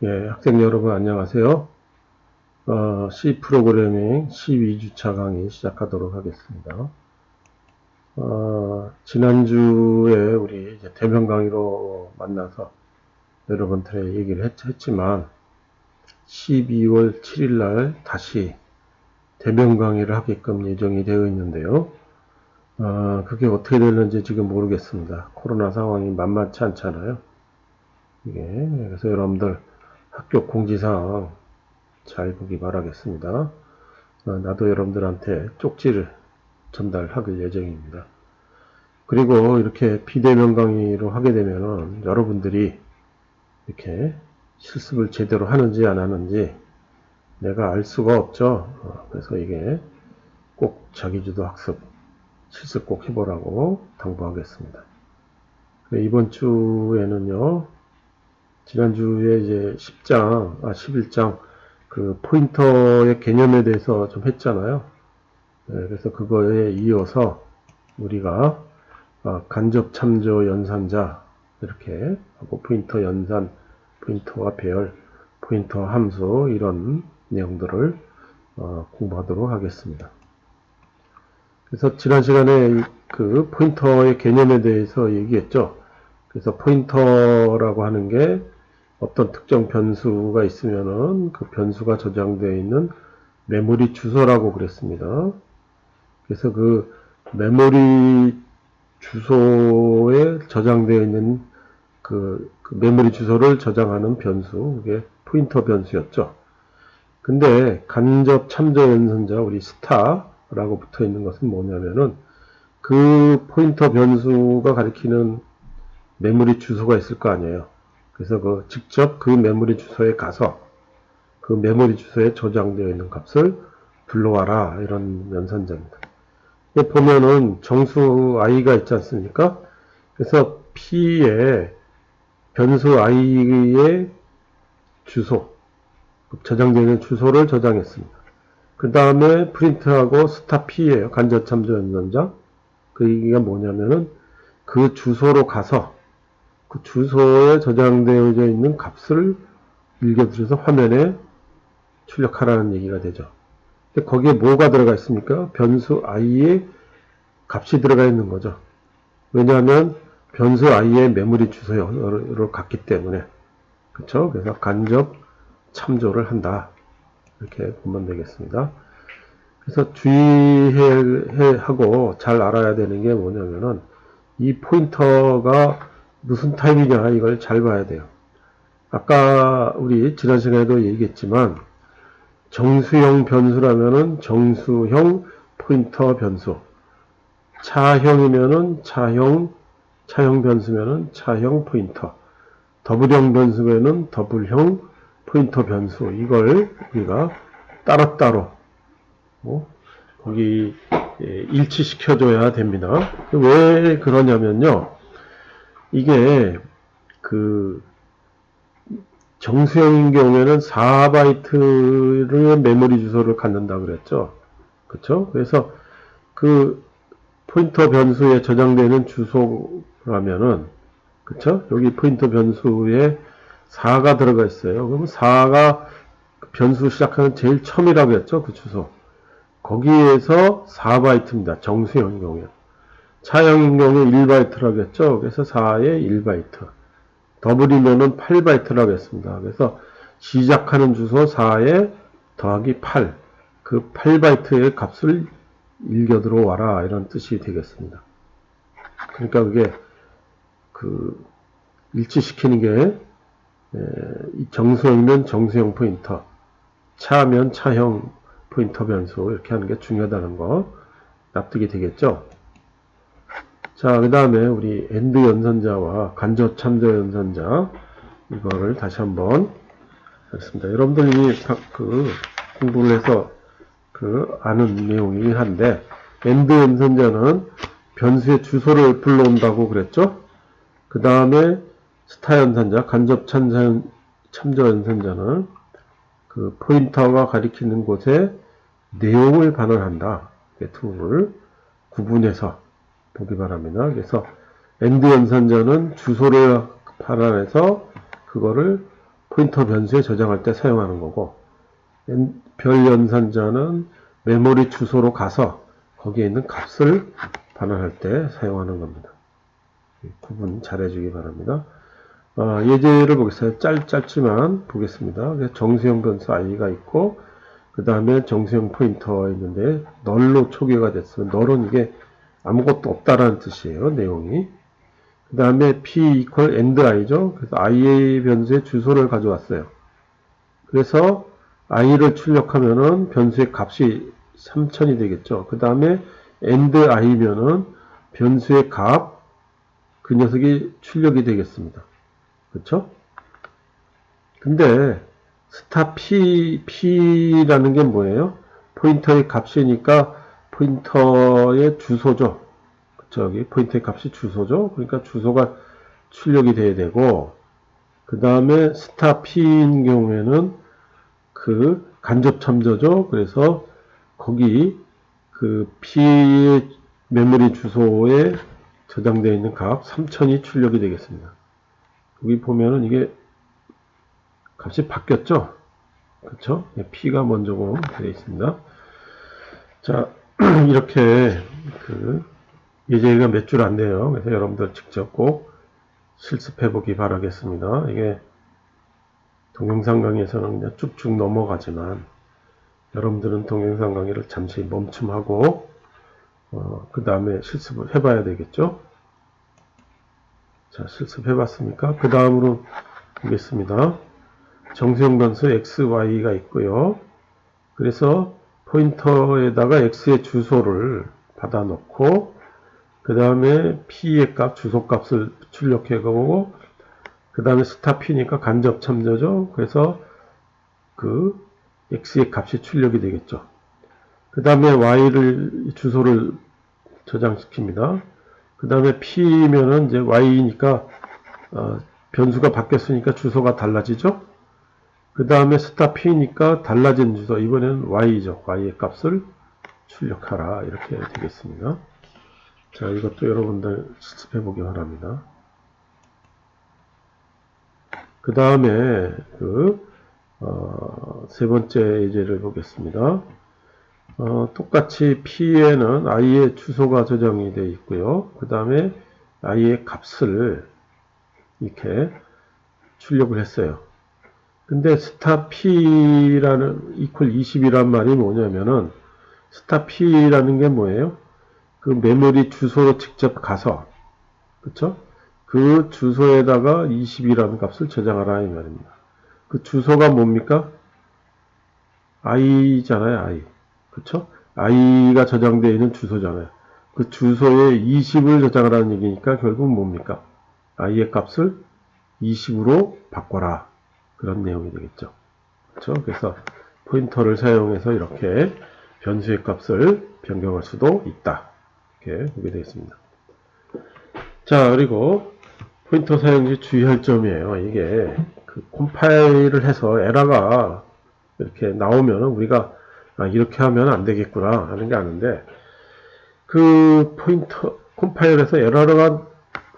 예, 학생 여러분 안녕하세요. C 프로그래밍 12주차 강의 시작하도록 하겠습니다. 지난주에 우리 이제 대면 강의로 만나서 여러분들의 얘기를 했지만 12월 7일 날 다시 대면 강의를 하게끔 예정이 되어 있는데요. 그게 어떻게 되는지 지금 모르겠습니다. 코로나 상황이 만만치 않잖아요. 그래서 여러분들 학교 공지사항 잘 보기 바라겠습니다. 나도 여러분들한테 쪽지를 전달할 예정입니다. 그리고 이렇게 비대면 강의로 하게 되면 여러분들이 이렇게 실습을 제대로 하는지 안 하는지 내가 알 수가 없죠. 그래서 이게 꼭 자기주도 학습, 실습 꼭 해보라고 당부하겠습니다. 이번 주에는요, 지난주에 이제 11장 그 포인터의 개념에 대해서 좀 했잖아요. 그래서 그거에 이어서 우리가 간접 참조 연산자 이렇게 하고 포인터 연산, 포인터와 배열, 포인터 함수 이런 내용들을 공부하도록 하겠습니다. 그래서 지난 시간에 그 포인터의 개념에 대해서 얘기했죠. 그래서 포인터라고 하는 게 어떤 특정 변수가 있으면은 그 변수가 저장되어 있는 메모리 주소라고 그랬습니다. 그래서 그 메모리 주소에 저장되어 있는 그 메모리 주소를 저장하는 변수, 그게 포인터 변수였죠. 근데 간접 참조 연산자, 우리 스타라고 붙어 있는 것은 뭐냐면은 그 포인터 변수가 가리키는 메모리 주소가 있을 거 아니에요. 그래서 직접 그 메모리 주소에 가서 그 메모리 주소에 저장되어 있는 값을 불러와라, 이런 연산자입니다. 보면은 정수 i가 있지 않습니까? 그래서 p에 변수 i의 주소, 저장되어 있는 주소를 저장했습니다. 그 다음에 프린트하고 스타 p예요. 간접 참조 연산자. 그게 뭐냐면은 그 주소로 가서 그 주소에 저장되어 있는 값을 읽어주셔서 화면에 출력하라는 얘기가 되죠. 거기에 뭐가 들어가 있습니까? 변수 i의 값이 들어가 있는 거죠. 왜냐하면 변수 i의 메모리 주소로 갔기 때문에. 그쵸? 그래서 간접 참조를 한다. 이렇게 보면 되겠습니다. 그래서 주의하고 잘 알아야 되는 게 뭐냐면은 이 포인터가 무슨 타입이냐, 이걸 잘 봐야 돼요. 아까 우리 지난 시간에도 얘기했지만 정수형 변수라면은 정수형 포인터 변수, 차형이면은 차형 변수면은 차형 포인터, 더블형 변수면은 더블형 포인터 변수, 이걸 우리가 따로따로 거기 일치시켜줘야 됩니다. 왜 그러냐면요, 이게 그 정수형인 경우에는 4바이트의 메모리 주소를 갖는다 그랬죠. 그쵸? 그래서 그 포인터 변수에 저장되는 주소라면은, 그쵸? 여기 포인터 변수에 4가 들어가 있어요. 그러면 4가 변수 시작하는 제일 처음이라고 했죠. 그 주소. 거기에서 4바이트입니다. 정수형인 경우에. 차형인 경우에 1바이트라고 했죠. 그래서 4에 1바이트. 더블이면은 8바이트라고 했습니다. 그래서 시작하는 주소 4에 더하기 8. 그 8바이트의 값을 읽어 들어와라, 이런 뜻이 되겠습니다. 그러니까 그게 일치시키는 게 정수형이면 정수형 포인터, 차면 차형 포인터 변수, 이렇게 하는 게 중요하다는 거 납득이 되겠죠? 자, 그 다음에 우리 AND 연산자와 간접 참조 연산자, 이거를 다시 한번 하겠습니다. 여러분들 이미 공부를 해서 아는 내용이긴 한데, AND 연산자는 변수의 주소를 불러온다고 그랬죠? 그 다음에 스타 연산자, 간접 참조 연산자는 그 포인터가 가리키는 곳에 내용을 반환한다. 둘을 구분해서 보기 바랍니다. 그래서 AND 연산자는 주소를 반환해서 그거를 포인터 변수에 저장할 때 사용하는 거고, 별 연산자는 메모리 주소로 가서 거기에 있는 값을 반환할 때 사용하는 겁니다. 구분 잘 해주기 바랍니다. 예제를 보겠습니다. 짧지만 보겠습니다. 정수형 변수 i가 있고, 그 다음에 정수형 포인터가 있는데 널로 초기화가 됐으면, 널은 이게 아무것도 없다라는 뜻이에요. 내용이. 그 다음에 p equal and i죠. 그래서 i의 변수의 주소를 가져왔어요. 그래서 i를 출력하면은 변수의 값이 3000이 되겠죠. 그 다음에 and i면은 변수의 값, 그 녀석이 출력이 되겠습니다. 그렇죠? 근데 스타 p라는 게 뭐예요? 포인터의 값이니까 포인터의 주소죠. 저기 포인터의 값이 주소죠. 그러니까 주소가 출력이 돼야 되고, 그 다음에 스타 p인 경우에는 그 간접 참조죠. 그래서 거기 그 p의 메모리 주소에 저장되어 있는 값 3000이 출력이 되겠습니다. 여기 보면은 이게 값이 바뀌었죠. 그렇죠? p가 먼저고 되어 있습니다. 자, 이렇게 그 예제가 몇 줄 안 돼요. 그래서 여러분들 직접 꼭 실습해 보기 바라겠습니다. 이게 동영상 강의에서는 그냥 쭉쭉 넘어가지만 여러분들은 동영상 강의를 잠시 멈춤하고 그 다음에 실습을 해봐야 되겠죠. 자, 실습해 봤습니까? 그 다음으로 보겠습니다. 정수형 변수 x, y가 있고요. 그래서 포인터에다가 x의 주소를 받아 놓고, 그 다음에 p의 값, 주소 값을 출력해 가고, 그 다음에 스타 p니까 간접 참조죠. 그래서 그 x의 값이 출력이 되겠죠. 그 다음에 y를, 주소를 저장시킵니다. 그 다음에 p면은 이제 y니까, 변수가 바뀌었으니까 주소가 달라지죠. 그 다음에 스타 p니까 달라진 주소, 이번에는 y죠. y의 값을 출력하라. 이렇게 되겠습니다. 자, 이것도 여러분들 실습해 보기 바랍니다. 그 다음에 세 번째 예제를 보겠습니다. 똑같이 p에는 i의 주소가 저장이 되어 있고요. 그 다음에 i의 값을 이렇게 출력을 했어요. 근데 스타 p라는 equal 20이란 말이 뭐냐면은, 스타 p라는 게 뭐예요? 그 메모리 주소로 직접 가서, 그쵸? 그 주소에다가 20이라는 값을 저장하라 이 말입니다. 그 주소가 뭡니까? i잖아요, i. 그쵸? i가 저장되어 있는 주소잖아요. 그 주소에 20을 저장하라는 얘기니까 결국 뭡니까? i의 값을 20으로 바꿔라. 그런 내용이 되겠죠. 그렇죠? 그래서 포인터를 사용해서 이렇게 변수의 값을 변경할 수도 있다. 이렇게 보게 되겠습니다. 자, 그리고 포인터 사용 시 주의할 점이에요. 이게 그 컴파일을 해서 에러가 이렇게 나오면 우리가 이렇게 하면 안 되겠구나 하는 게 아는데, 그 포인터 컴파일에서 에러가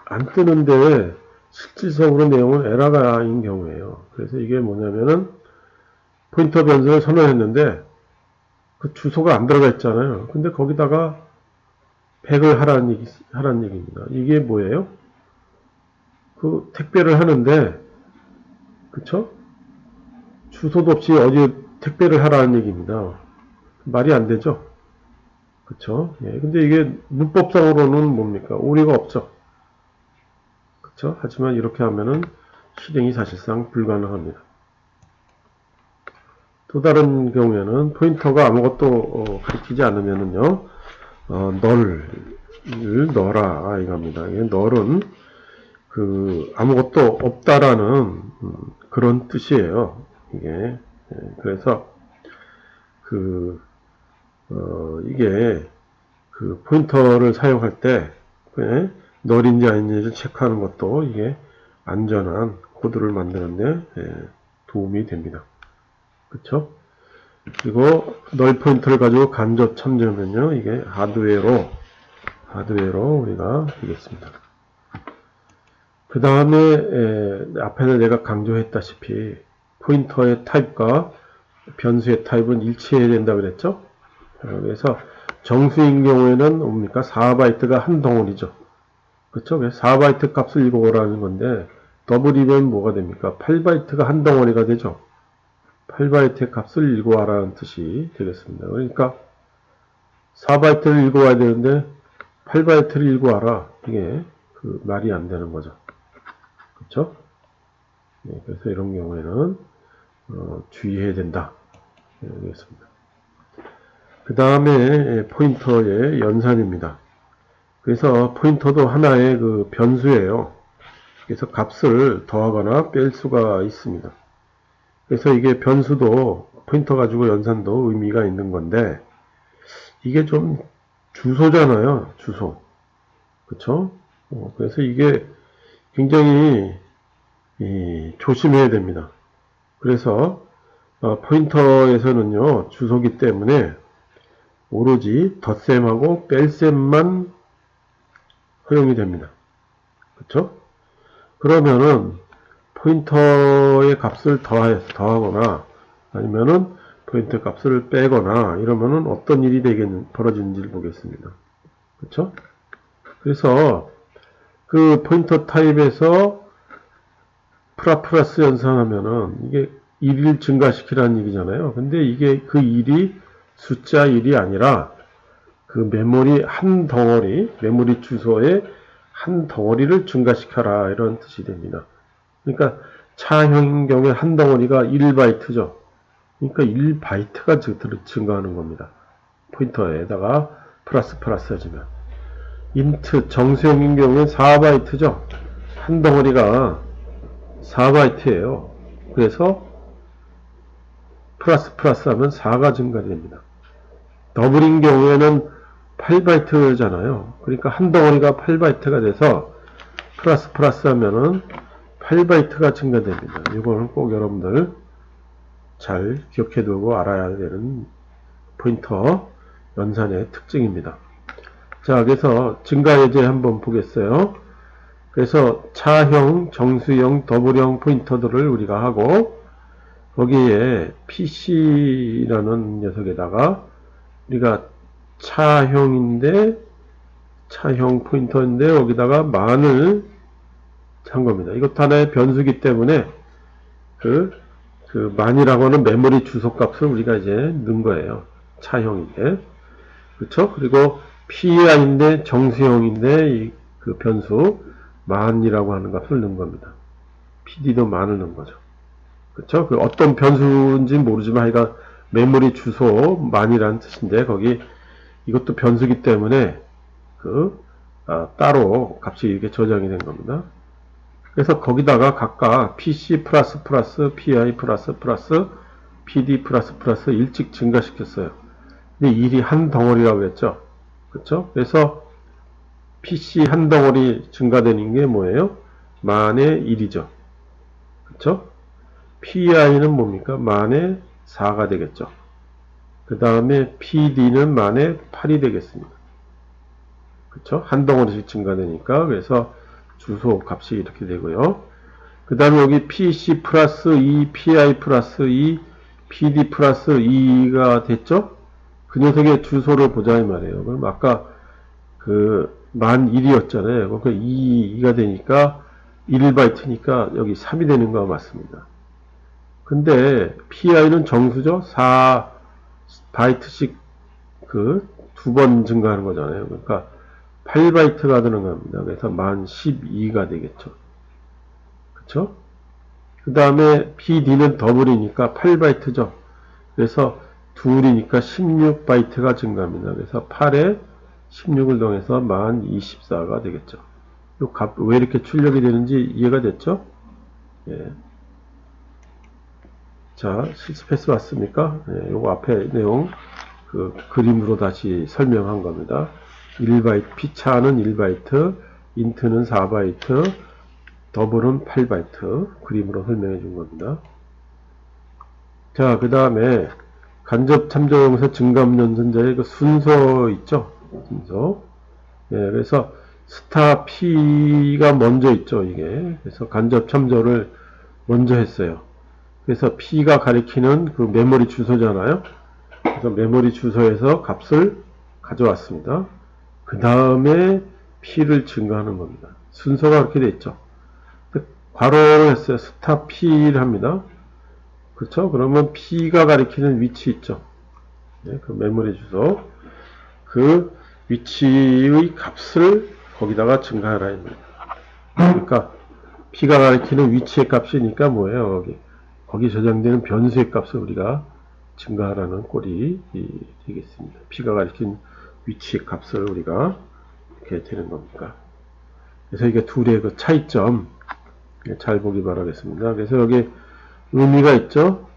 안 뜨는데 실질적으로 내용은 에러가인 경우에요. 그래서 이게 뭐냐면은 포인터 변수를 선언했는데 그 주소가 안 들어가 있잖아요. 근데 거기다가 100을 하라는 얘기입니다. 이게 뭐예요? 그 택배를 하는데, 그쵸? 주소도 없이 어디 택배를 하라는 얘기입니다. 말이 안 되죠? 그쵸? 예, 근데 이게 문법상으로는 뭡니까? 오류가 없죠? 그쵸? 하지만 이렇게 하면은 실행이 사실상 불가능합니다. 또 다른 경우에는 포인터가 아무것도 가리키지 않으면은요, 널을 넣어라 이겁니다. 널은 아무것도 없다라는 그런 뜻이에요. 이게 그래서 이게 포인터를 사용할 때 널인지 아닌지를 체크하는 것도 이게 안전한 코드를 만드는데 도움이 됩니다. 그쵸? 그리고 널 포인터를 가지고 간접 참조하면요, 이게 하드웨어로 우리가 하겠습니다. 그 다음에 앞에서 내가 강조했다시피 포인터의 타입과 변수의 타입은 일치해야 된다 그랬죠. 그래서 정수인 경우에는 뭡니까? 4바이트가 한 덩어리죠. 그렇죠? 그래서 4바이트 값을 읽어오라는 건데 더블이면 뭐가 됩니까? 8바이트가 한 덩어리가 되죠. 8바이트의 값을 읽어와라는 뜻이 되겠습니다. 그러니까 4바이트를 읽어와야 되는데 8바이트를 읽어와라. 이게 그 말이 안 되는 거죠. 그렇죠? 네, 그래서 이런 경우에는 주의해야 된다. 네, 되겠습니다. 그 다음에 포인터의 연산입니다. 그래서 포인터도 하나의 그 변수예요. 그래서 값을 더하거나 뺄 수가 있습니다. 그래서 이게 변수도 포인터 가지고 연산도 의미가 있는 건데 이게 좀 주소잖아요. 주소. 그쵸? 그래서 이게 굉장히 조심해야 됩니다. 그래서 포인터에서는요. 주소기 때문에 오로지 덧셈하고 뺄셈만 허용이 됩니다. 그쵸? 그러면은 포인터의 값을 더하거나 아니면은 포인터 값을 빼거나 이러면은 어떤 일이 벌어지는지를 보겠습니다. 그쵸? 그래서 그 포인터 타입에서 플러스 연산하면은 이게 1을 증가시키라는 얘기잖아요. 근데 이게 그 1이 숫자 1이 아니라 그 메모리 한 덩어리, 메모리 주소의 한 덩어리를 증가시켜라 이런 뜻이 됩니다. 그러니까 차형인 경우에 한 덩어리가 1바이트죠. 그러니까 1바이트가 증가하는 겁니다. 포인터에다가 플러스 해주면. 인트 정수형인 경우에 4바이트죠. 한 덩어리가 4바이트예요. 그래서 플러스 하면 4가 증가됩니다. 더블인 경우에는 8바이트잖아요. 그러니까 한 덩어리가 8바이트가 돼서 플러스 하면은 8바이트가 증가됩니다. 이거는 꼭 여러분들 잘 기억해두고 알아야 되는 포인터 연산의 특징입니다. 자, 그래서 증가 예제 한번 보겠어요. 그래서 차형, 정수형, 더블형 포인터들을 우리가 하고 거기에 PC라는 녀석에다가 우리가 차형 포인터인데 여기다가 만을 한 겁니다. 이것도 하나의 변수기 때문에 그 만이라고 하는 메모리 주소 값을 우리가 이제 넣은 거예요. 차형인데. 그렇죠? 그리고 PI인데 정수형인데 그 변수 만이라고 하는 값을 넣은 겁니다. PD도 만을 넣은 거죠. 그렇죠? 그 어떤 변수인지 모르지만 하여간 메모리 주소 만이라는 뜻인데 거기 이것도 변수기 때문에 따로 값이 이렇게 저장이 된 겁니다. 그래서 거기다가 각각 PC PI PD 일찍 증가시켰어요. 근데 일이 한 덩어리라고 했죠. 그렇죠? 그래서 PC 한 덩어리 증가되는 게 뭐예요? 만의 1이죠. 그렇죠? PI는 뭡니까? 만의 4가 되겠죠. 그 다음에 PD는 만의 8이 되겠습니다. 그렇죠? 한 덩어리씩 증가되니까 그래서 주소 값이 이렇게 되고요. 그 다음에 여기 PC 플러스 2, PI 플러스 2, PD 플러스 2가 됐죠? 그 녀석의 주소를 보자 이 말이에요. 그럼 아까 그 만 1이었잖아요. 그러니까 2가 되니까 1바이트니까 여기 3이 되는 거와 맞습니다. 근데 PI는 정수죠? 4바이트씩 그 두 번 증가하는 거잖아요. 그러니까 8바이트가 되는 겁니다. 그래서 만 12가 되겠죠. 그쵸? 그 다음에 PD는 더블이니까 8바이트죠. 그래서 둘이니까 16바이트가 증가합니다. 그래서 8에 16을 더해서 만 24가 되겠죠. 요 값 왜 이렇게 출력이 되는지 이해가 됐죠? 예. 자, 실습패스 왔습니까? 예, 요거 앞에 내용 그 그림으로 다시 설명한 겁니다. 1바이트, P차는 1바이트, 인트는 4바이트, 더블은 8바이트 그림으로 설명해 준 겁니다. 자, 그 다음에 간접 참조용서 증감 연산자의 그 순서 있죠? 순서. 예, 그래서 스타 P가 먼저 있죠, 이게. 그래서 간접 참조를 먼저 했어요. 그래서 P가 가리키는 그 메모리 주소잖아요. 그래서 메모리 주소에서 값을 가져왔습니다. 그 다음에 P를 증가하는 겁니다. 순서가 그렇게 돼 있죠. 괄호를 했어요. 스타 P를 합니다. 그렇죠? 그러면 P가 가리키는 위치 있죠. 네, 그 메모리 주소. 그 위치의 값을 거기다가 증가하라 입니다. 그러니까 P가 가리키는 위치의 값이니까 뭐예요? 거기 저장되는 변수의 값을 우리가 증가하라는 꼴이 되겠습니다. P가 가리킨 위치의 값을 우리가 이렇게 되는 겁니까? 그래서 이게 둘의 그 차이점 잘 보기 바라겠습니다. 그래서 여기 의미가 있죠?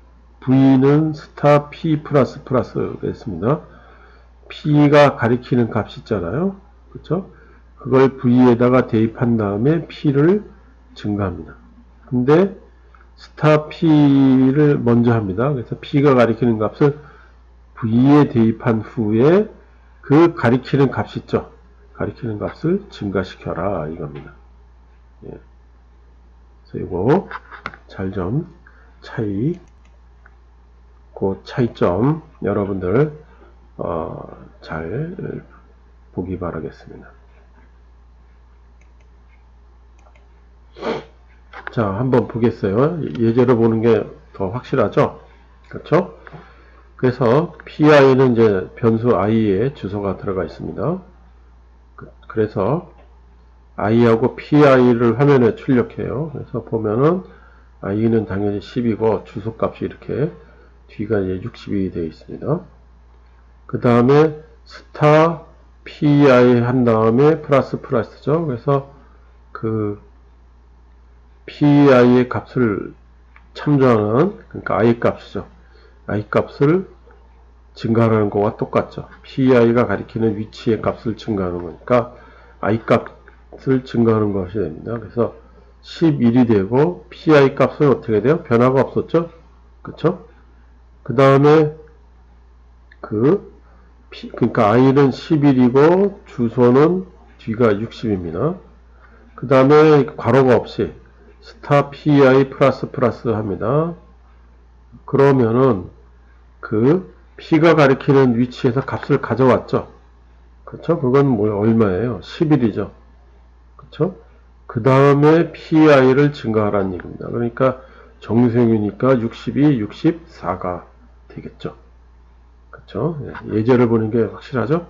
V는 스타 P 플러스 됐습니다. P가 가리키는 값이 있잖아요. 그렇죠? 그걸 V에다가 대입한 다음에 P를 증가합니다. 근데 스타 P를 먼저 합니다. 그래서 P가 가리키는 값을 V에 대입한 후에 그 가리키는 값 있죠? 가리키는 값을 증가시켜라 이겁니다. 예. 그래서 이거 잘 좀 그 차이점 여러분들 잘 보기 바라겠습니다. 자, 한번 보겠어요. 예제로 보는 게 더 확실하죠? 그렇죠? 그래서 PI는 이제 변수 i에 주소가 들어가 있습니다. 그래서 i하고 PI를 화면에 출력해요. 그래서 보면은 i는 당연히 10이고 주소값이 이렇게 뒤가 이제 60이 되어 있습니다. 그 다음에 스타 PI 한 다음에 플러스죠. 그래서 그 PI의 값을 참조하는, 그러니까 I 값이죠. I 값을 증가하는 거와 똑같죠. PI가 가리키는 위치의 값을 증가하는 거니까 I 값을 증가하는 것이 됩니다. 그래서 11이 되고 PI 값은 어떻게 돼요? 변화가 없었죠? 그쵸? 그 다음에 그러니까 I는 11이고 주소는 뒤가 60입니다. 그 다음에 괄호가 없이 스타 PI 플러스 합니다. 그러면은 그 P가 가리키는 위치에서 값을 가져왔죠. 그쵸? 그건 뭐 얼마예요? 11이죠. 그쵸? 그 다음에 PI를 증가하라는 얘기입니다. 그러니까 정수형이니까 60이 64가 되겠죠. 그쵸? 예제를 보는 게 확실하죠?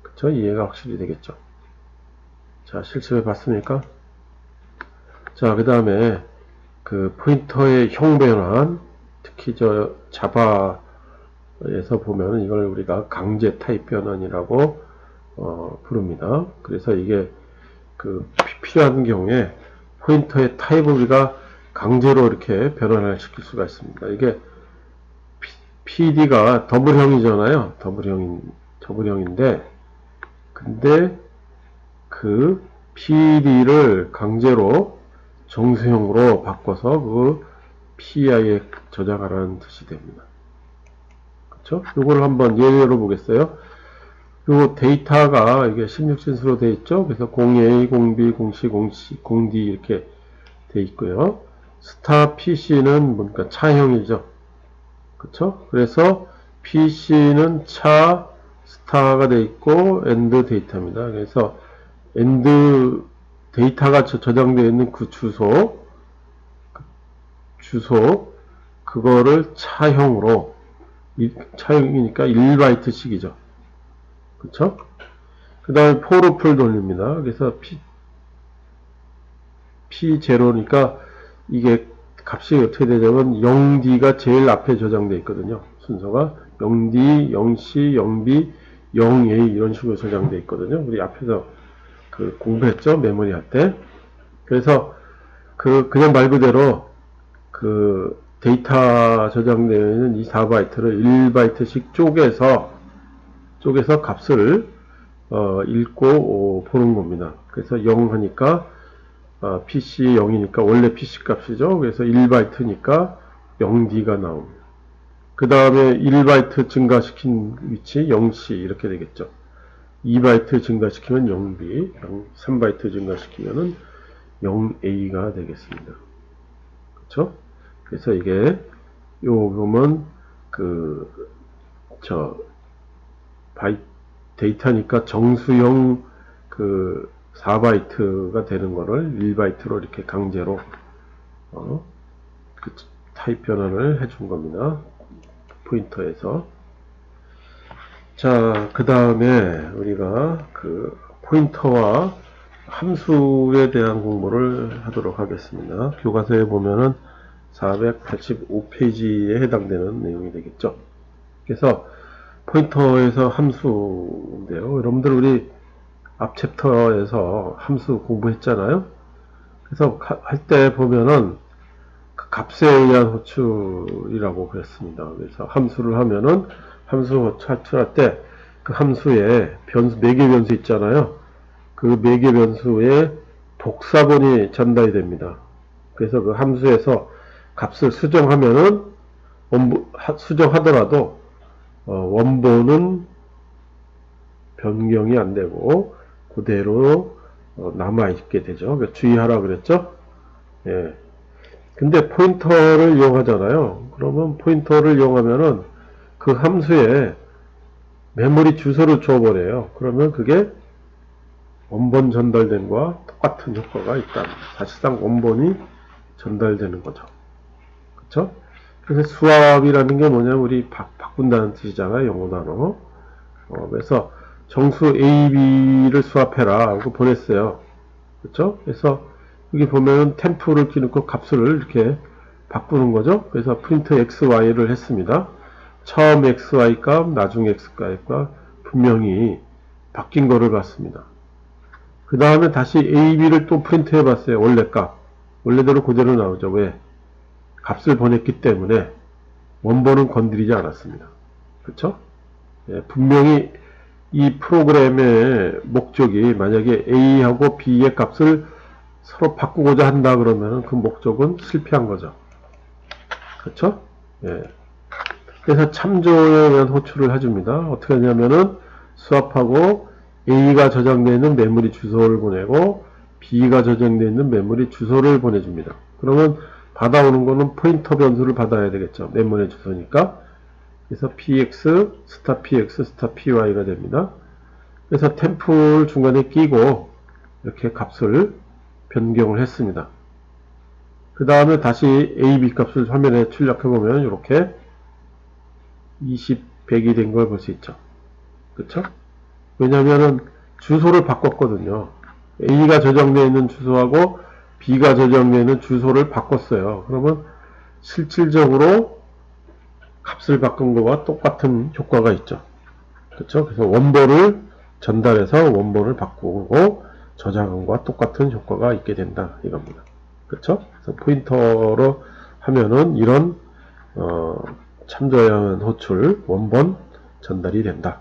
그쵸? 이해가 확실히 되겠죠. 자, 실습해 봤습니까? 자, 그 다음에 그 포인터의 형 변환, 특히 저 자바에서 보면 이걸 우리가 강제 타입 변환이라고 부릅니다. 그래서 이게 그 필요한 경우에 포인터의 타입을 우리가 강제로 이렇게 변환을 시킬 수가 있습니다. 이게 PD가 더블형이잖아요. 더블형인데 근데 그 PD를 강제로 정수형으로 바꿔서 그 PI에 저장하라는 뜻이 됩니다. 그렇죠? 이걸 한번 예로 보겠어요. 요 데이터가 이게 16진수로 되어 있죠. 그래서 0A, 0B, 0C, 0D 이렇게 되어 있고요. 스타 PC는 뭔가 차형이죠. 그렇죠? 그래서 PC는 차 스타가 되어 있고 엔드 데이터입니다. 그래서 엔드 데이터가 저장되어 있는 그 주소 그거를 차형으로 차형이니까 1바이트씩이죠. 그쵸? 그 다음에 for를 돌립니다. 그래서 P0니까 이게 값이 어떻게 되냐면 0D가 제일 앞에 저장되어 있거든요. 순서가 0D, 0C, 0B, 0A 이런 식으로 저장되어 있거든요. 우리 앞에서 그 공부했죠? 메모리 할 때. 그래서 그냥 말 그대로 그 데이터 저장되어 있는 이 4바이트를 1바이트씩 쪼개서 값을 읽고 보는 겁니다. 그래서 0 하니까 PC 0이니까 원래 PC 값이죠. 그래서 1바이트니까 0D가 나옵니다. 그 다음에 1바이트 증가시킨 위치 0C 이렇게 되겠죠. 2바이트 증가시키면 0B, 3바이트 증가시키면은 0A가 되겠습니다. 그렇죠? 그래서 이게 요금은 데이터니까 정수용 4바이트가 되는 거를 1바이트로 이렇게 강제로 타입 변환을 해준 겁니다. 포인터에서. 자, 그 다음에 우리가 포인터와 함수에 대한 공부를 하도록 하겠습니다. 교과서에 보면은 485페이지에 해당되는 내용이 되겠죠. 그래서 포인터에서 함수인데요. 여러분들 우리 앞 챕터에서 함수 공부했잖아요. 그래서 할 때 보면은 값에 의한 호출이라고 그랬습니다. 그래서 함수를 하면은 함수 호출할 때 그 함수에 변수, 매개 변수 있잖아요. 그 매개 변수에 복사본이 전달이 됩니다. 그래서 그 함수에서 값을 수정하면은 수정하더라도 원본은 변경이 안 되고 그대로 남아있게 되죠. 그러니까 주의하라 그랬죠. 예. 근데 포인터를 이용하잖아요. 그러면 포인터를 이용하면은 그 함수에 메모리 주소를 줘버려요. 그러면 그게 원본 전달된 거와 똑같은 효과가 있다. 사실상 원본이 전달되는 거죠. 그쵸? 그래서 수압이라는 게 뭐냐면 우리 바꾼다는 뜻이잖아요. 영어 단어. 그래서 정수 A, B를 수합해라 하고 보냈어요. 그쵸? 그래서 여기 보면은 템프를 끼놓고 값을 이렇게 바꾸는 거죠. 그래서 프린트 XY를 했습니다. 처음 XY 값, 나중 XY 값 분명히 바뀐 거를 봤습니다. 그 다음에 다시 A, B를 또 프린트 해봤어요. 원래 값. 원래대로 그대로 나오죠. 왜? 값을 보냈기 때문에 원본은 건드리지 않았습니다. 그쵸? 예, 분명히 이 프로그램의 목적이 만약에 A하고 B의 값을 서로 바꾸고자 한다 그러면 그 목적은 실패한 거죠. 그렇죠? 예. 그래서 참조에 의한 호출을 해줍니다. 어떻게 하냐면은 수합하고 A가 저장되어 있는 메모리 주소를 보내고 B가 저장되어 있는 메모리 주소를 보내줍니다. 그러면 받아오는 거는 포인터 변수를 받아야 되겠죠. 메모리 주소니까. 그래서 px, 스타 px, 스타 py가 됩니다. 그래서 템플 중간에 끼고 이렇게 값을 변경을 했습니다. 그 다음에 다시 a, b 값을 화면에 출력해보면 이렇게 20, 100이 된 걸 볼 수 있죠. 그쵸? 왜냐면은 주소를 바꿨거든요. a가 저장되어 있는 주소하고 b가 저장되어 있는 주소를 바꿨어요. 그러면 실질적으로 값을 바꾼 것과 똑같은 효과가 있죠. 그쵸? 그래서 원본을 전달해서 원본을 바꾸고 저장한 것과 똑같은 효과가 있게 된다 이겁니다. 그쵸? 그래서 포인터로 하면은 이런 참조형 호출 원본 전달이 된다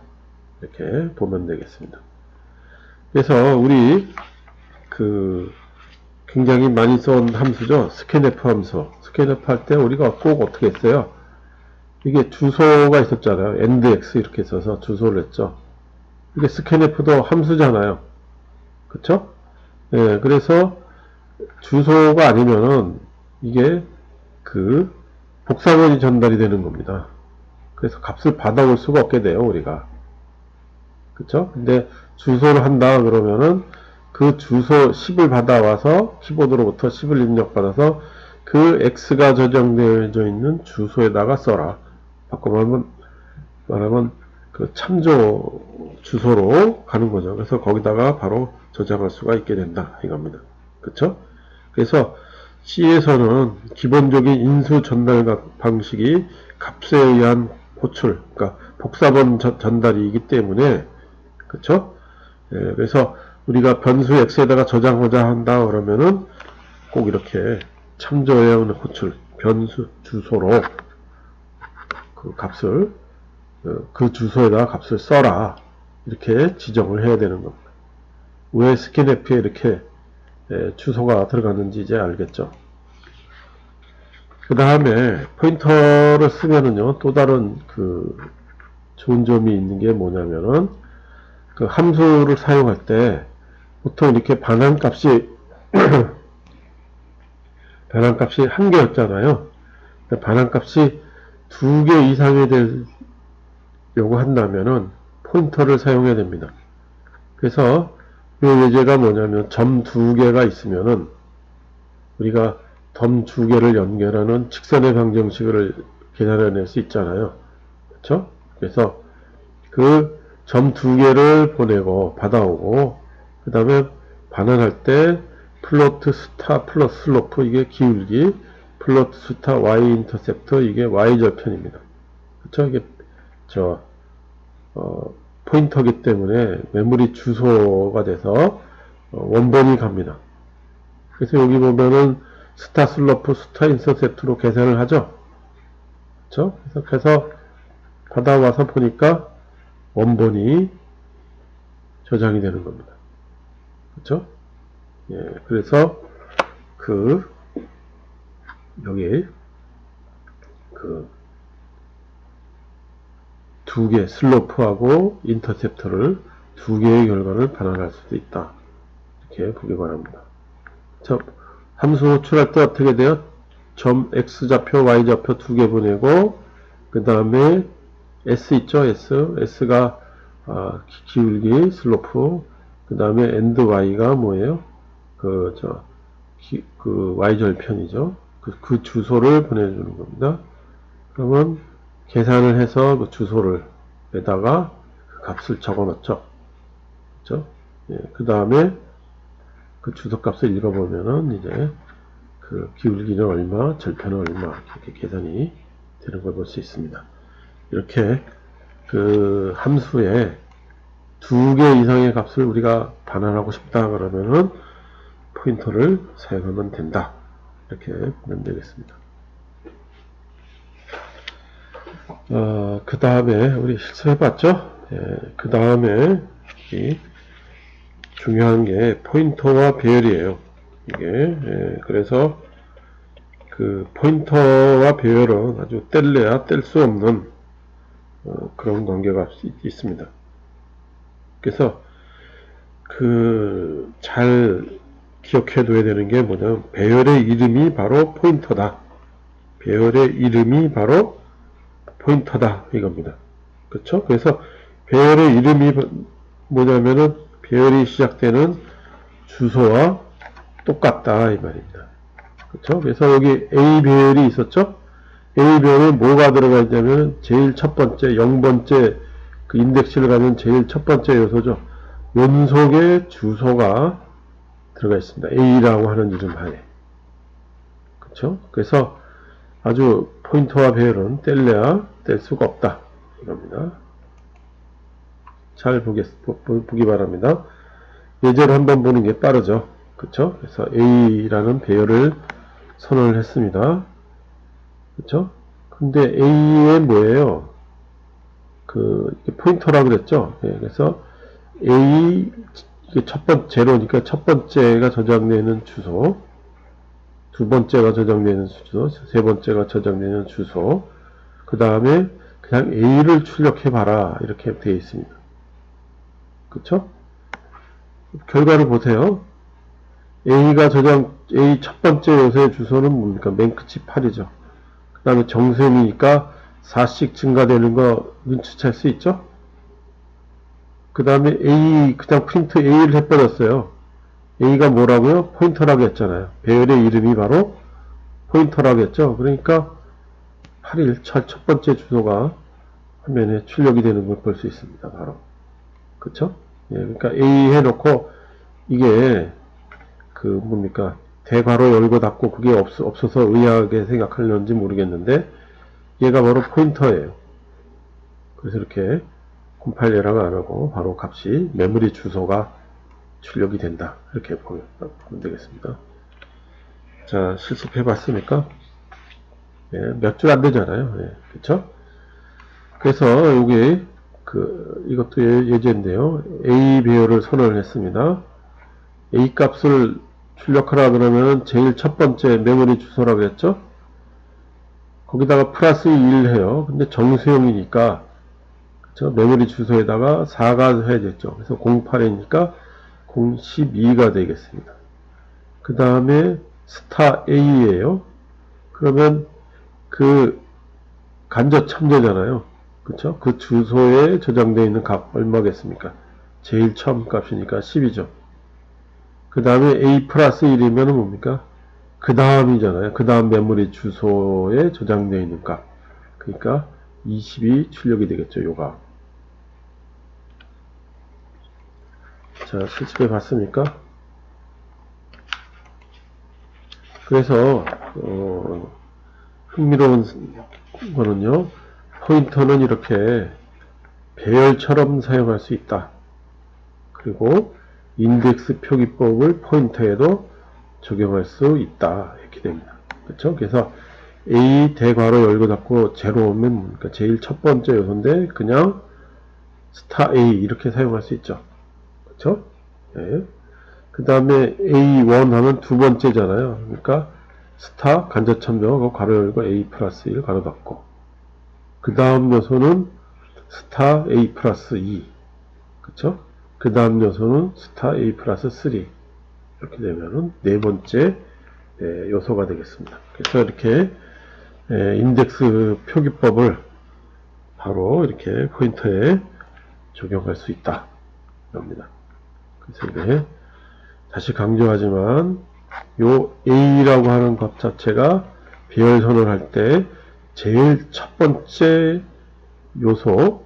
이렇게 보면 되겠습니다. 그래서 우리 굉장히 많이 써온 함수죠. 스캔F 함수. 스캔F 할 때 우리가 꼭 어떻게 했어요? 이게 주소가 있었잖아요. endx 이렇게 써서 주소를 했죠. 이게 스캔F도 함수잖아요. 그쵸? 예, 그래서 주소가 아니면은 이게 복사본이 전달이 되는 겁니다. 그래서 값을 받아올 수가 없게 돼요, 우리가. 그쵸? 근데 주소를 한다 그러면은 그 주소 10을 받아와서 키보드로부터 10을 입력받아서 그 X가 저장되어 있는 주소에다가 써라. 바꿔 말하면 그 참조 주소로 가는 거죠. 그래서 거기다가 바로 저장할 수가 있게 된다 이겁니다. 그쵸? 그래서 C에서는 기본적인 인수 전달 방식이 값에 의한 호출, 그러니까 복사본 전달이기 때문에 그쵸? 예, 그래서 우리가 변수 X에다가 저장하자 한다 그러면은 꼭 이렇게 참조해야 하는 호출, 변수 주소로 그 값을 그 주소에다가 값을 써라 이렇게 지정을 해야 되는 겁니다. 왜 스캔F에 이렇게 주소가 들어갔는지 이제 알겠죠. 그 다음에 포인터를 쓰면은요 또 다른 좋은 점이 있는 게 뭐냐면은 그 함수를 사용할 때 보통 이렇게 반환값이 반환값이 한 개였잖아요. 반환값이 두 개 이상이 되려고 한다면은 포인터를 사용해야 됩니다. 그래서 이 예제가 뭐냐면 점 두 개가 있으면은 우리가 점 두 개를 연결하는 직선의 방정식을 계산해낼 수 있잖아요. 그렇죠? 그래서 그 점 두 개를 보내고 받아오고 그 다음에 반환할 때 플로트 스타 플러스 슬로프 이게 기울기, 플로트 스타 y 인터셉터 이게 y절편입니다. 그렇죠? 이게 포인터기 때문에 메모리 주소가 돼서 원본이 갑니다. 그래서 여기 보면은 스타 슬로프 스타 인터셉트로 계산을 하죠. 그렇죠? 그래서 받아와서 보니까 원본이 저장이 되는 겁니다. 그렇죠? 예, 그래서 여기 두 개 슬로프하고 인터셉터를 두 개의 결과를 반환할 수도 있다. 이렇게 보기 바랍니다. 자, 함수 호출할 때 어떻게 돼요? 점 x좌표, y좌표 두 개 보내고 그 다음에 s 있죠? s가 기울기, 슬로프 그 다음에 and y가 뭐예요? y절편이죠. 그 주소를 보내주는 겁니다. 그러면 계산을 해서 그 주소를 에다가 그 값을 적어 넣죠. 그렇죠? 예, 그 다음에 그 주소 값을 읽어보면은 이제 그 기울기는 얼마, 절편은 얼마 이렇게 계산이 되는 걸 볼 수 있습니다. 이렇게 그 함수에 두 개 이상의 값을 우리가 반환하고 싶다 그러면은 포인터를 사용하면 된다. 이렇게 보면 되겠습니다. 그 다음에 우리 실수해봤죠? 예, 그 다음에 중요한 게 포인터와 배열이에요. 이게 그래서 그 포인터와 배열은 아주 뗄래야 뗄 수 없는 그런 관계가 있습니다. 그래서 잘 기억해 둬야 되는 게 뭐냐면 배열의 이름이 바로 포인터다. 배열의 이름이 바로 포인터다 이겁니다. 그렇죠? 그래서 배열의 이름이 뭐냐면은 배열이 시작되는 주소와 똑같다 이 말입니다. 그렇죠? 그래서 여기 A 배열이 있었죠? A 배열에 뭐가 들어가 있냐면 제일 첫 번째 0번째 그 인덱스를 가는 제일 첫 번째 요소죠. 연속의 주소가 들어가 있습니다. A라고 하는 이름 하에. 그렇죠? 그래서 아주 포인터와 배열은 뗄래야 뗄 수가 없다. 이겁니다. 잘 보기 바랍니다. 예제를 한번 보는 게 빠르죠. 그쵸? 그래서 A라는 배열을 선언을 했습니다. 그쵸? 근데 A에 뭐예요? 포인터라고 그랬죠? 네, 그래서 A, 이게 첫 번째, 제로니까 첫 번째가 저장되는 주소, 두 번째가 저장되는 주소, 세 번째가 저장되는 주소, 그 다음에 그냥 A를 출력해봐라. 이렇게 되어 있습니다. 그쵸? 결과를 보세요. A 첫 번째 요소의 주소는 뭡니까? 맨 끝이 8이죠. 그 다음에 정수형이니까 4씩 증가되는 거 눈치챌 수 있죠? 그 다음에 그냥 프린트 A를 해버렸어요. A가 뭐라고요? 포인터라고 했잖아요. 배열의 이름이 바로 포인터라고 했죠. 그러니까 8일 첫 번째 주소가 화면에 출력이 되는 걸 볼 수 있습니다. 바로. 그쵸? 예, 그러니까 A 해놓고 이게 뭡니까? 대괄호 열고 닫고 그게 없어서 의아하게 생각하려는지 모르겠는데 얘가 바로 포인터예요. 그래서 이렇게 컴파일러가 안 하고 바로 값이 메모리 주소가 출력이 된다. 이렇게 보면 되겠습니다. 자, 실습해 봤습니까? 예, 몇 줄 안 되잖아요. 예, 그쵸? 그래서 여기 이것도 예제인데요. A 배열을 선언을 했습니다. A 값을 출력하라 그러면 제일 첫 번째 메모리 주소라고 했죠? 거기다가 플러스 1 해요. 근데 정수형이니까 그쵸? 메모리 주소에다가 4가 해야겠죠. 그래서 08이니까 012가 되겠습니다. 그 다음에 스타 A예요. 그러면 그 간접 참조잖아요. 그쵸? 그 주소에 저장되어 있는 값 얼마겠습니까? 제일 처음 값이니까 10이죠. 그 다음에 A 플러스 1이면 뭡니까? 그 다음이잖아요. 그 다음 메모리 주소에 저장되어 있는 값. 그러니까 20이 출력이 되겠죠. 요가. 자, 실습해 봤습니까? 그래서 흥미로운 거는요. 포인터는 이렇게 배열처럼 사용할 수 있다. 그리고 인덱스 표기법을 포인터에도 적용할 수 있다. 이렇게 됩니다. 그렇죠? 그래서 A 대괄호 열고 닫고 제로 오면 그러니까 제일 첫 번째 요소인데 그냥 스타 A 이렇게 사용할 수 있죠. 그렇죠? 네. 그 다음에 A1 하면 두 번째잖아요. 그러니까 스타 간접 참조하고 괄호 열고 A 플러스 1 괄호 닫고 그 다음 요소는 스타 A 플러스 2 그쵸? 그 다음 요소는 스타 A 플러스 3 이렇게 되면은 네 번째 요소가 되겠습니다. 그래서 이렇게 인덱스 표기법을 바로 이렇게 포인터에 적용할 수 있다. 겁니다. 그래서 이게 다시 강조하지만 요 A라고 하는 값 자체가 배열선을 할 때 제일 첫 번째 요소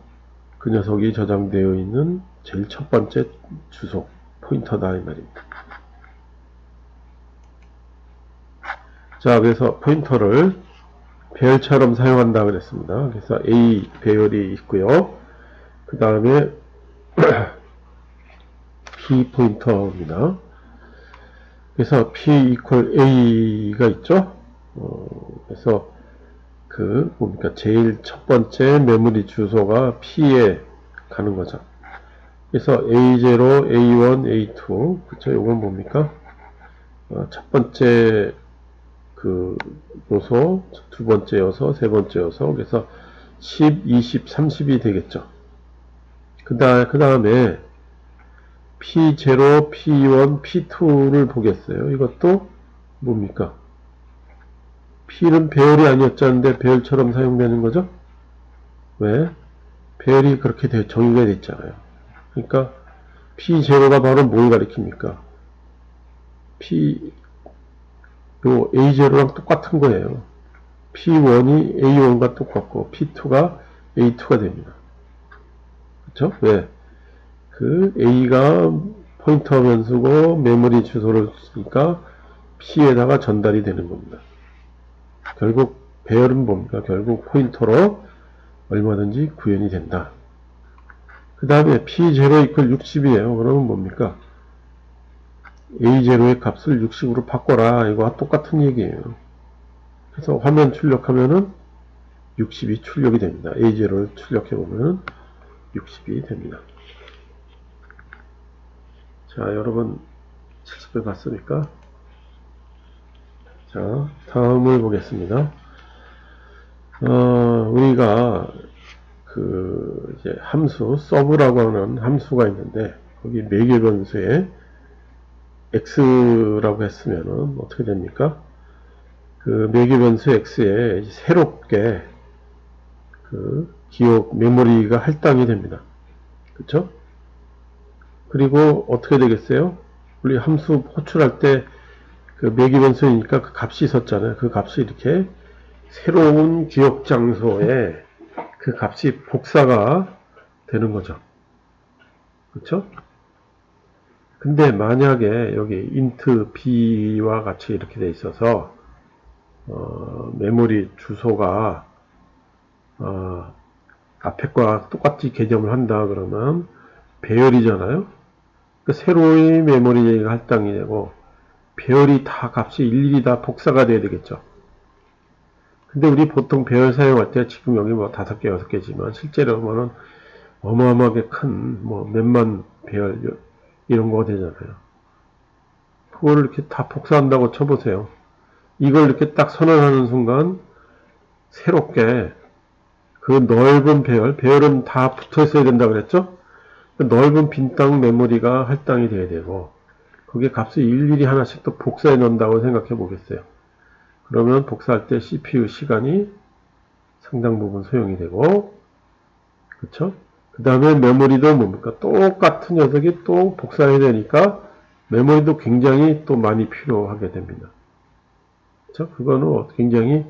그 녀석이 저장되어 있는 제일 첫 번째 주소 포인터다 이 말입니다. 자, 그래서 포인터를 배열처럼 사용한다 그랬습니다. 그래서 A 배열이 있고요. 그 다음에 P 포인터입니다. 그래서 P equal A가 있죠. 그래서 그 뭡니까 제일 첫 번째 메모리 주소가 P에 가는 거죠. 그래서 A0, A1, A2 그쵸? 요건 뭡니까? 첫 번째 그 요소, 두 번째 요소, 세 번째 요소 그래서 10, 20, 30이 되겠죠. 그 다음에 P0, P1, P2를 보겠어요. 이것도 뭡니까? P는 배열이 아니었잖는데 배열처럼 사용되는 거죠? 왜? 배열이 그렇게 정의가 됐잖아요. 그러니까 P0가 바로 뭘 가리킵니까? P 요 A0랑 똑같은 거예요. P1이 A1과 똑같고 P2가 A2가 됩니다. 그렇죠? 왜? 그 A가 포인터 변수고 메모리 주소를 쓰니까 P에다가 전달이 되는 겁니다. 결국 배열은 뭡니까? 결국 포인터로 얼마든지 구현이 된다. 그 다음에 P0 이퀄 60이에요. 그러면 뭡니까? A0의 값을 60으로 바꿔라. 이거와 똑같은 얘기예요. 그래서 화면 출력하면은 60이 출력이 됩니다. A0를 출력해보면 60이 됩니다. 자, 여러분 실습해 봤습니까? 자, 다음을 보겠습니다. 우리가 이제 함수, 서브라고 하는 함수가 있는데, 거기 매개 변수에 x라고 했으면은 어떻게 됩니까? 그 매개 변수 x에 새롭게 기억, 메모리가 할당이 됩니다. 그쵸? 그리고 어떻게 되겠어요? 우리 함수 호출할 때 그 매개 변수이니까 그 값이 있었잖아요. 그 값이 이렇게 새로운 기억 장소에 그 값이 복사가 되는 거죠. 그쵸? 근데 만약에 여기 int b와 같이 이렇게 돼 있어서 메모리 주소가 앞에 거와 똑같이 개념을 한다 그러면 배열이잖아요. 그 새로운 메모리가 할당이 되고 배열이 다 값이 일일이 다 복사가 돼야 되겠죠. 근데 우리 보통 배열 사용할 때 지금 여기 뭐 5개, 6개지만 실제로 보면은 어마어마하게 큰 뭐 몇만 배열 이런 거가 되잖아요. 그거를 이렇게 다 복사한다고 쳐보세요. 이걸 이렇게 딱 선언하는 순간 새롭게 그 넓은 배열은 다 붙어 있어야 된다 그랬죠? 그 넓은 빈 땅 메모리가 할당이 돼야 되고, 그게 값을 일일이 하나씩 또 복사해 놓는다고 생각해 보겠어요. 그러면 복사할 때 CPU 시간이 상당 부분 소용이 되고, 그쵸? 그 다음에 메모리도 뭡니까? 똑같은 녀석이 또 복사해야 되니까 메모리도 굉장히 또 많이 필요하게 됩니다. 그쵸? 그거는 굉장히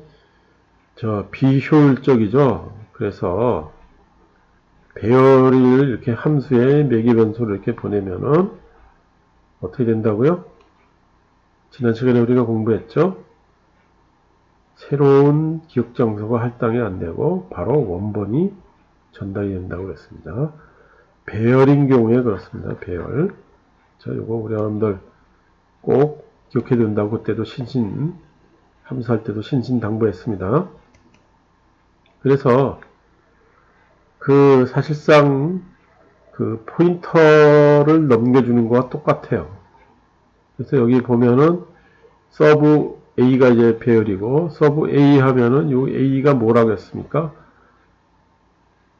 비효율적이죠. 그래서 배열을 이렇게 함수에 매개 변수를 이렇게 보내면은 어떻게 된다고요? 지난 시간에 우리가 공부했죠? 새로운 기억 장소가 할당이 안 되고 바로 원본이 전달이 된다고 그랬습니다. 배열인 경우에 그렇습니다. 배열. 자, 요거 우리 여러분들 꼭 기억해 둔다고 그때도 함수할 때도 신신당부했습니다. 그래서 사실상 포인터를 넘겨주는 거와 똑같아요. 그래서 여기 보면은 서브 A가 이제 배열이고, 서브 A 하면은 요 A가 뭐라고 했습니까?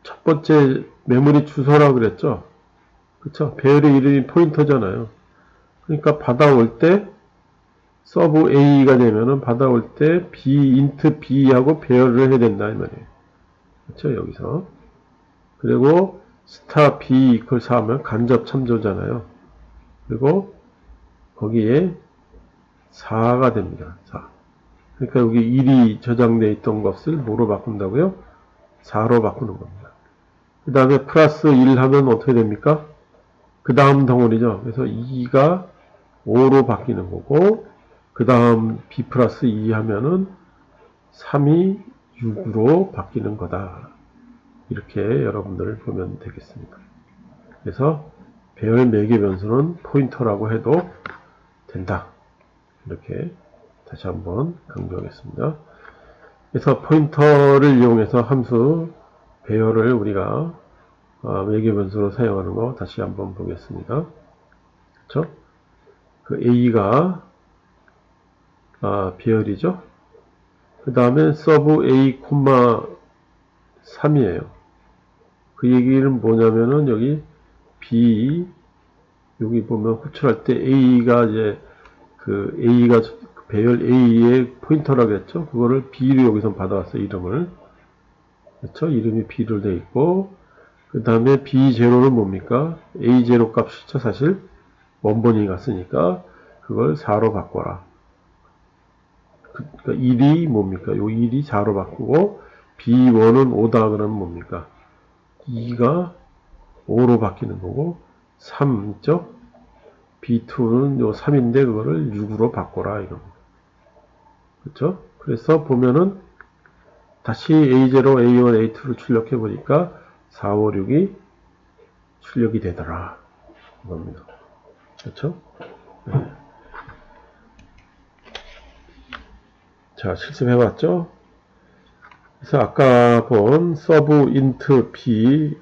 첫 번째 메모리 주소라고 그랬죠? 그쵸? 배열의 이름이 포인터잖아요. 그러니까 받아올 때, 서브 A가 되면은 받아올 때 int B하고 배열을 해야 된다, 이 말이에요. 그쵸? 여기서. 그리고 star B 이퀄 4 하면 간접 참조잖아요. 그리고 거기에 4가 됩니다. 4. 그러니까 여기 1이 저장되어 있던 것을 뭐로 바꾼다고요? 4로 바꾸는 겁니다. 그 다음에 플러스 1 하면 어떻게 됩니까? 그 다음 덩어리죠. 그래서 2가 5로 바뀌는 거고, 그 다음 B 플러스 2 하면은 3이 6으로 바뀌는 거다. 이렇게 여러분들 보면 되겠습니다. 그래서 배열 매개 변수는 포인터라고 해도 된다. 이렇게 다시 한번 강조하겠습니다. 그래서 포인터를 이용해서 함수 배열을 우리가 매개 변수로 사용하는 거 다시 한번 보겠습니다. 그렇죠? 그 A가 배열이죠. 그 다음에 서브 A, 3이에요. 그 얘기는 뭐냐면은 여기 B, 여기 보면 호출할 때 A가 이제 A가 배열 A의 포인터라고 했죠. 그거를 B로 여기서 받아왔어요. 이름을. 그렇죠? 이름이 B로 되어 있고, 그 다음에 B0는 뭡니까? A0 값이죠. 사실 원본이 갔으니까 그걸 4로 바꿔라. 그러니까 1이 뭡니까? 요 1이 4로 바꾸고 B1은 5다 그러면 뭡니까? 2가 5로 바뀌는 거고 3 있죠? B2는 요 3인데 그거를 6으로 바꿔라 이겁니다. 그렇죠? 그래서 보면은 다시 A0, A1, A2를 출력해 보니까 4, 5, 6이 출력이 되더라 이겁니다. 그렇죠? 네. 자, 실습해 봤죠? 그래서 아까 본 서브 인트 B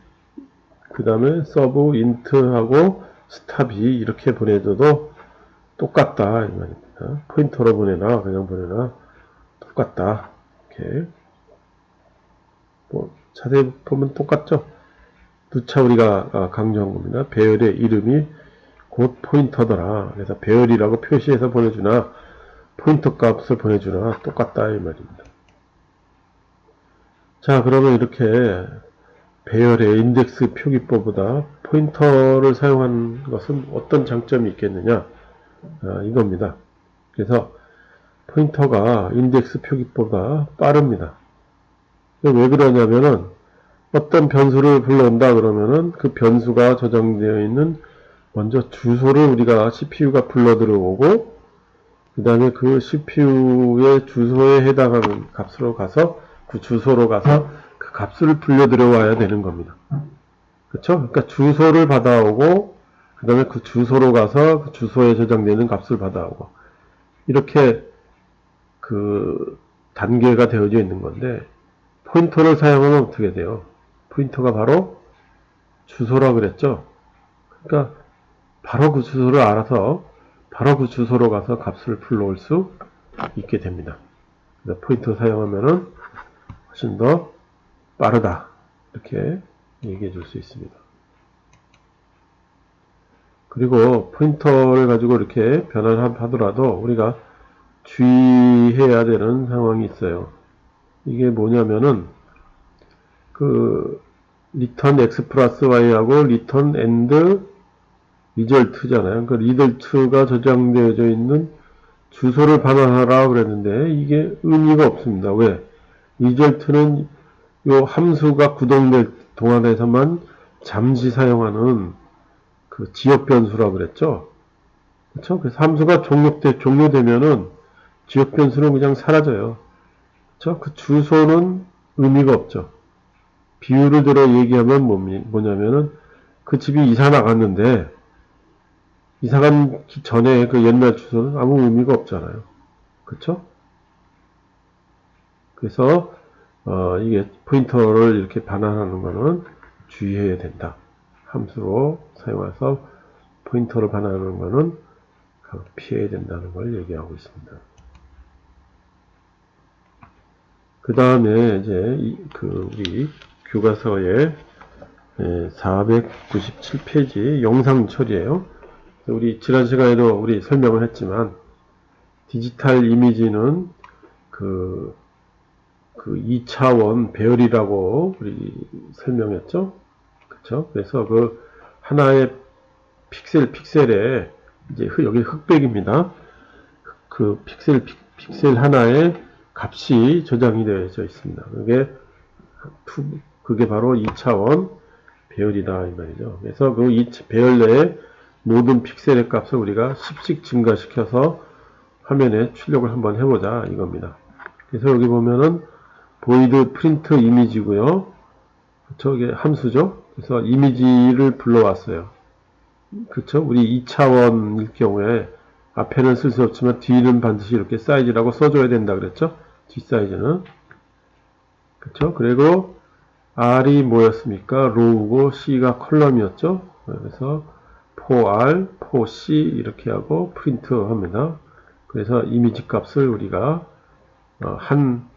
그 다음에 서브 인트하고 스타 B 이렇게 보내줘도 똑같다 이 말입니다. 포인터로 보내나 그냥 보내나 똑같다. 이렇게 자세히 보면 똑같죠. 누차 우리가 강조한 겁니다. 배열의 이름이 곧 포인터더라. 그래서 배열이라고 표시해서 보내주나 포인터 값을 보내주나 똑같다 이 말입니다. 자, 그러면 이렇게 배열의 인덱스 표기법보다 포인터를 사용한 것은 어떤 장점이 있겠느냐 이겁니다. 그래서 포인터가 인덱스 표기법보다 빠릅니다. 왜 그러냐면은 어떤 변수를 불러온다 그러면은 그 변수가 저장되어 있는 먼저 주소를 우리가 CPU가 불러 들어오고 그 다음에 그 CPU의 주소에 해당하는 값으로 가서 그 주소로 가서 그 값을 불려 들어와야 되는 겁니다. 그렇죠? 그러니까 주소를 받아오고 그 다음에 그 주소로 가서 그 주소에 저장되는 값을 받아오고 이렇게 단계가 되어져 있는 건데 포인터를 사용하면 어떻게 돼요? 포인터가 바로 주소라 그랬죠? 그러니까 바로 그 주소를 알아서 바로 그 주소로 가서 값을 불러올 수 있게 됩니다. 그래서 포인터 사용하면은 훨씬 더 빠르다. 이렇게 얘기해 줄 수 있습니다. 그리고 프린터를 가지고 이렇게 변환을 하더라도 우리가 주의해야 되는 상황이 있어요. 이게 뭐냐면은 그 return x 플러스 y하고 return and result잖아요. 그 result가 저장되어져 있는 주소를 반환하라 그랬는데 이게 의미가 없습니다. 왜? result는 요 함수가 구동될 동안에서만 잠시 사용하는 그 지역 변수라고 그랬죠. 그렇죠? 그래서 함수가 종료되면은 지역 변수는 그냥 사라져요. 그렇죠? 그 주소는 의미가 없죠. 비유를 들어 얘기하면 뭐냐면은 그 집이 이사 나갔는데 이사 가기 전에 그 옛날 주소는 아무 의미가 없잖아요. 그렇죠? 그래서 이게 포인터를 이렇게 반환하는 거는 주의해야 된다. 함수로 사용해서 포인터를 반환하는 거는 피해야 된다는 걸 얘기하고 있습니다. 그 다음에 이제 우리 교과서의 497페이지 영상 처리예요. 우리 지난 시간에도 우리 설명을 했지만 디지털 이미지는 그 2차원 배열이라고 우리 설명했죠. 그쵸? 그래서 그 하나의 픽셀에 이제 여기 흑백입니다. 그 픽셀 하나에 값이 저장이 되어져 있습니다. 그게 바로 2차원 배열이다 이 말이죠. 그래서 그 배열 내에 모든 픽셀의 값을 우리가 10씩 증가시켜서 화면에 출력을 한번 해보자 이겁니다. 그래서 여기 보면은 void print 이미지고요. 그쵸? 이게 함수죠. 그래서 이미지를 불러왔어요. 그쵸? 우리 2차원일 경우에 앞에는 쓸 수 없지만 뒤는 반드시 이렇게 사이즈라고 써줘야 된다 그랬죠? 뒤 사이즈는. 그쵸? 그리고 R이 뭐였습니까? 로우고 C가 컬럼이었죠? 그래서 for R, for C 이렇게 하고 프린트 합니다. 그래서 이미지 값을 우리가 한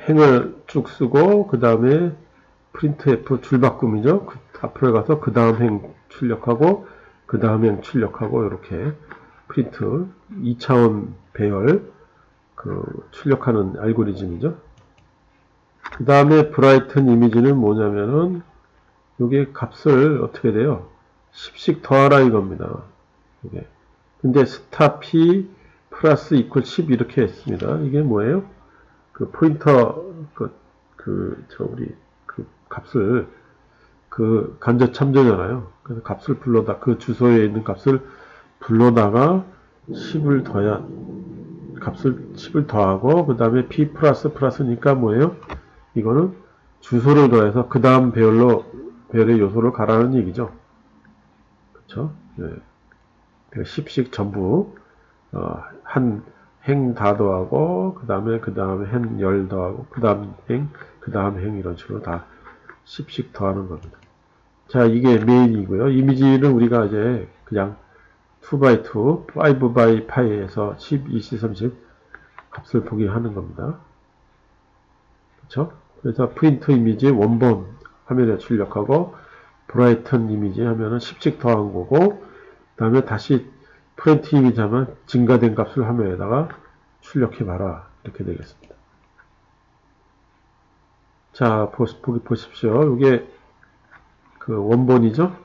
행을 쭉 쓰고 그 다음에 printf 줄바꿈이죠. 앞으로 가서 그 다음 행 출력하고 그 다음 행 출력하고 이렇게 프린트 2차원 배열 출력하는 알고리즘이죠. 그 다음에 브라이튼 이미지는 뭐냐면은 요게 값을 어떻게 돼요? 10씩 더하라 이겁니다. 이게. 근데 스타 p 플러스 이퀄 10 이렇게 했습니다. 이게 뭐예요? 그 포인터 우리 값을 간접 참조잖아요. 그래서 값을 그 주소에 있는 값을 불러다가 10을 값을 10을 더하고 그 다음에 p 플러스니까 뭐예요? 이거는 주소를 더해서 그 다음 배열의 요소를 가라는 얘기죠. 그쵸? 네. 10씩 전부 한 행 다 더하고 그 다음에 행 열 더하고 그 다음 행 이런 식으로 다 10씩 더하는 겁니다. 자, 이게 메인이고요. 이미지는 우리가 이제 그냥 2x2, 5x5에서 10, 20, 30 값을 보게 하는 겁니다. 그렇죠? 그래서 프린트 이미지 원본 화면에 출력하고 브라이튼 이미지 하면은 10씩 더한 거고 그 다음에 다시 프린트 이미지 하면 증가된 값을 화면에다가 출력해봐라 이렇게 되겠습니다. 자, 보십시오. 이게 그 원본이죠?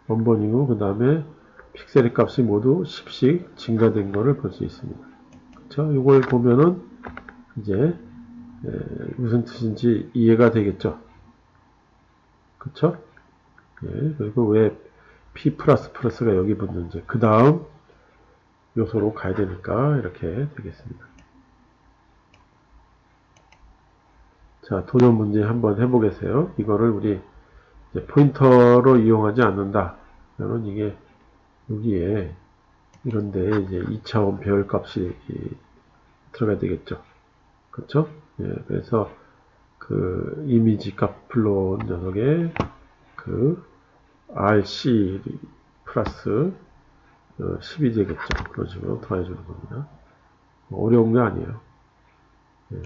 원본이고 그 다음에 픽셀의 값이 모두 10씩 증가된 거를 볼 수 있습니다. 그렇죠? 이걸 보면은 이제 무슨 뜻인지 이해가 되겠죠? 그렇죠? 예, 그리고 왜 P가 여기 붙는지 그 다음 요소로 가야 되니까 이렇게 되겠습니다. 자, 도전 문제 한번 해보겠어요. 이거를 우리 이제 포인터로 이용하지 않는다. 그러면 이게 여기에 이런데 이제 2차원 배열 값이 들어가야 되겠죠. 그렇죠? 예, 그래서 그 이미지 값 불러온 녀석에 그 RC 플러스 10이 되겠죠. 그런 식으로 더해주는 겁니다. 어려운 게 아니에요. 예.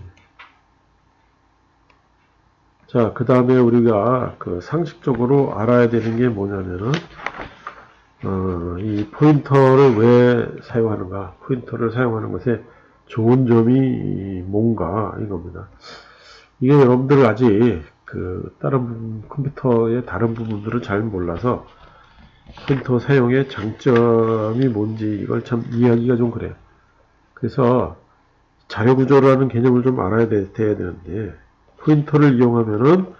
자, 그 다음에 우리가 그 상식적으로 알아야 되는 게 뭐냐면은, 이 포인터를 왜 사용하는가, 포인터를 사용하는 것에 좋은 점이 뭔가, 이겁니다. 이게 여러분들 아직 그 다른 컴퓨터의 다른 부분들을 잘 몰라서 포인터 사용의 장점이 뭔지 이걸 참 이해하기가 좀 그래요. 그래서 자료 구조라는 개념을 좀 알아야 돼야 되는데, 포인터를 이용하면은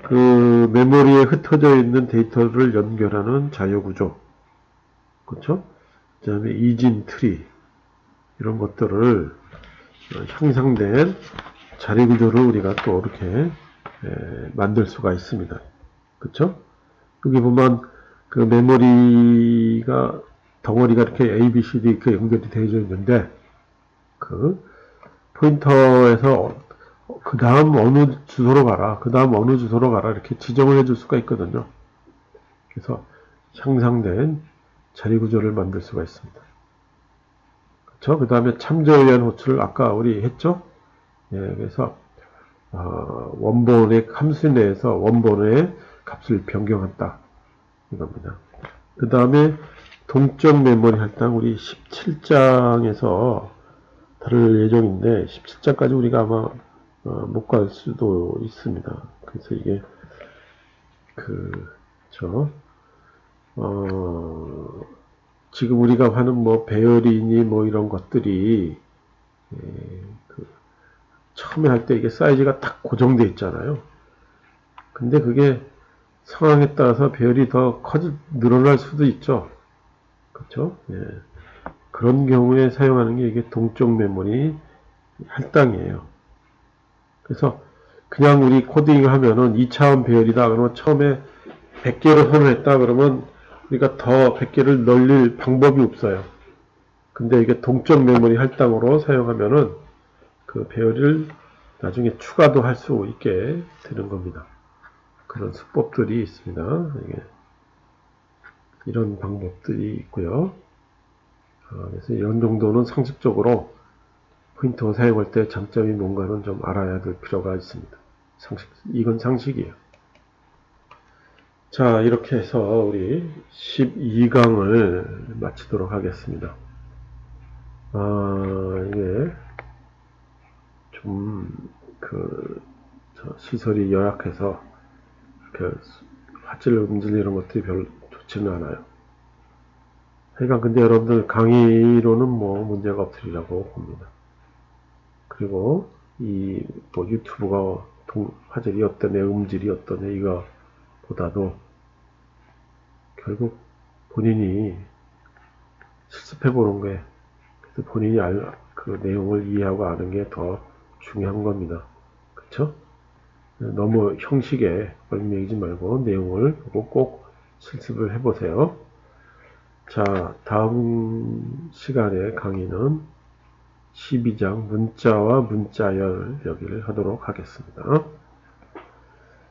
그 메모리에 흩어져 있는 데이터를 연결하는 자료 구조, 그렇죠? 그 다음에 이진 트리, 이런 것들을 형상된 자리 구조를 우리가 또 이렇게 만들 수가 있습니다. 그렇죠? 여기 보면 그 메모리가 덩어리가 이렇게 A, B, C, D 이렇게 연결이 되어 있는데, 그 포인터에서 그 다음 어느 주소로 가라, 그 다음 어느 주소로 가라 이렇게 지정을 해줄 수가 있거든요. 그래서 향상된 자리 구조를 만들 수가 있습니다. 그렇죠? 그 다음에 참조에 의한 호출을 아까 우리 했죠? 예, 그래서 원본의 함수 내에서 원본의 값을 변경한다 이겁니다. 그 다음에 동적 메모리 할당 우리 17장에서 다룰 예정인데 17장까지 우리가 아마 못 갈 수도 있습니다. 그래서 이게 지금 우리가 하는 뭐 배열이니 뭐 이런 것들이 처음에 할 때 이게 사이즈가 딱 고정되어 있잖아요. 근데 그게 상황에 따라서 배열이 더 늘어날 수도 있죠. 그렇죠? 예. 그런 경우에 사용하는 게 이게 동적 메모리 할당이에요. 그래서 그냥 우리 코딩을 하면은 2차원 배열이다 그러면 처음에 100개를 선언했다 그러면 우리가 더 100개를 늘릴 방법이 없어요. 근데 이게 동적 메모리 할당으로 사용하면은 그 배열을 나중에 추가도 할 수 있게 되는 겁니다. 그런 수법들이 있습니다. 이런 방법들이 있고요. 그래서 이런 정도는 상식적으로 포인터 사용할 때 장점이 뭔가는 좀 알아야 될 필요가 있습니다. 이건 상식이에요. 자, 이렇게 해서 우리 12강을 마치도록 하겠습니다. 이게 좀 시설이 열악해서 화질 음질 이런 것들이 별로 좋지는 않아요. 그러니까 근데 여러분들 강의로는 뭐 문제가 없으리라고 봅니다. 그리고 뭐 유튜브가 화질이 어떠네, 음질이 어떠네 이거 보다도 결국 본인이 실습해 보는 게, 그래서 본인이 그 내용을 이해하고 아는 게 더 중요한 겁니다. 그쵸? 너무 형식에 얽매이지 말고 내용을 보고 꼭 실습을 해보세요. 자, 다음 시간에 강의는 12장 문자와 문자열 여기를 하도록 하겠습니다.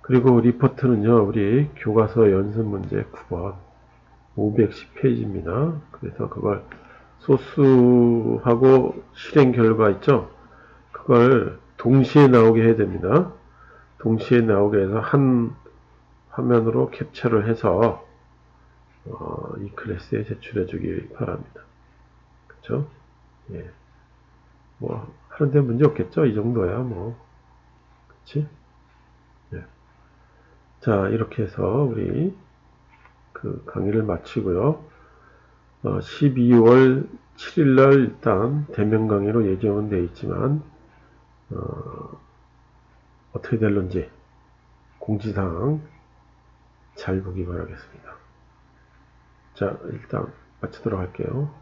그리고 리포트는요, 우리 교과서 연습 문제 9번 510페이지입니다. 그래서 그걸 소수하고 실행 결과 있죠? 그걸 동시에 나오게 해야 됩니다. 동시에 나오게 해서 한 화면으로 캡처를 해서 이 클래스에 제출해 주기 바랍니다. 그쵸? 예. 뭐 하는데 문제 없겠죠? 이 정도야 뭐. 그치? 예. 자, 이렇게 해서 우리 그 강의를 마치고요. 12월 7일날 일단 대면 강의로 예정은 되어 있지만 어떻게 될런지 공지사항 잘 보기 바라겠습니다. 자, 일단 마치도록 할게요.